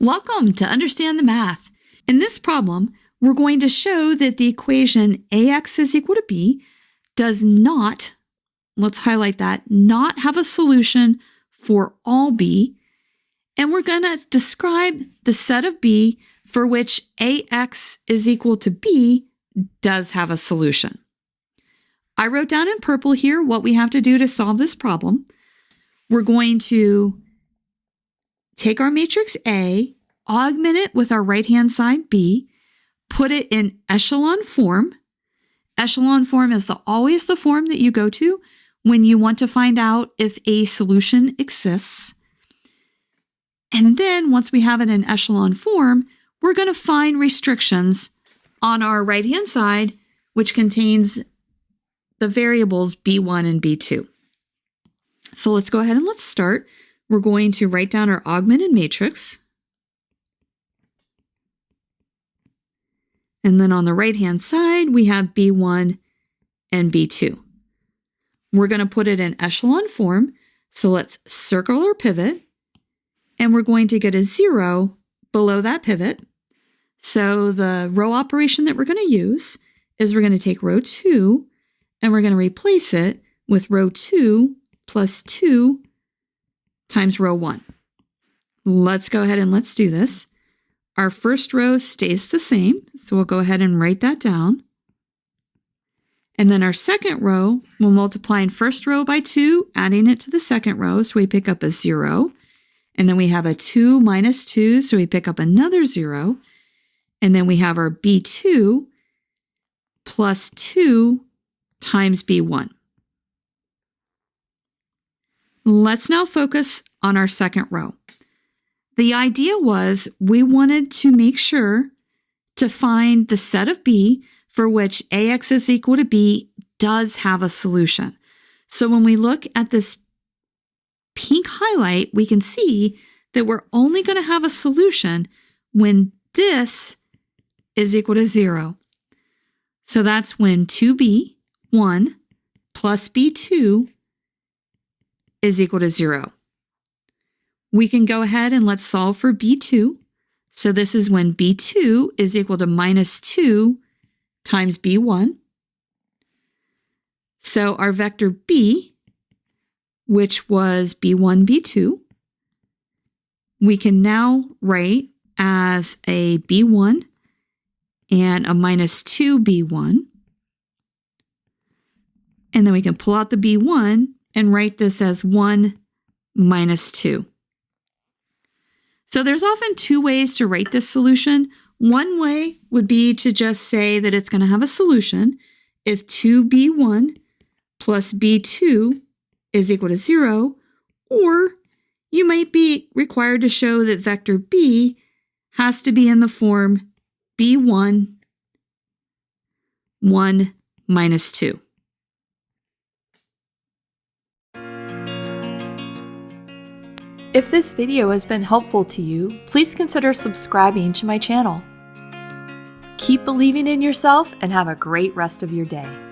Welcome to Understand the Math. In this problem, we're going to show that the equation ax is equal to b does not, let's highlight that, not have a solution for all b. And we're going to describe the set of b for which ax is equal to b does have a solution. I wrote down in purple here what we have to do to solve this problem. We're going to take our matrix A, augment it with our right-hand side B, put it in echelon form. Echelon form is always the form that you go to when you want to find out if a solution exists. And then once we have it in echelon form, we're going to find restrictions on our right-hand side, which contains the variables b1 and b2. So let's go ahead and let's start. We're going to write down our augmented matrix. And then on the right-hand side, we have b1 and b2. We're going to put it in echelon form. So let's circle our pivot. And we're going to get a 0 below that pivot. So the row operation that we're going to use is we're going to take row 2 and we're going to replace it with row 2 plus 2 times row 1. Let's go ahead and let's do this. Our first row stays the same, so we'll go ahead and write that down. And then our second row, we're multiplying first row by 2, adding it to the second row, so we pick up a 0. And then we have a 2 minus 2, so we pick up another 0. And then we have our b2 plus 2 times b1. Let's now focus on our second row. The idea was we wanted to make sure to find the set of b for which ax is equal to b does have a solution. So when we look at this pink highlight, we can see that we're only going to have a solution when this is equal to 0. So that's when 2b1 plus b2 is equal to 0. We can go ahead and let's solve for b2. So this is when b2 is equal to minus 2 times b1. So our vector b, which was b1, b2, we can now write as a b1 and a minus 2b1. And then we can pull out the b1 and write this as 1 minus 2. So there's often two ways to write this solution. One way would be to just say that it's going to have a solution if 2b1 plus b2 is equal to 0, or you might be required to show that vector b has to be in the form b1, 1 minus 2. If this video has been helpful to you, please consider subscribing to my channel. Keep believing in yourself and have a great rest of your day.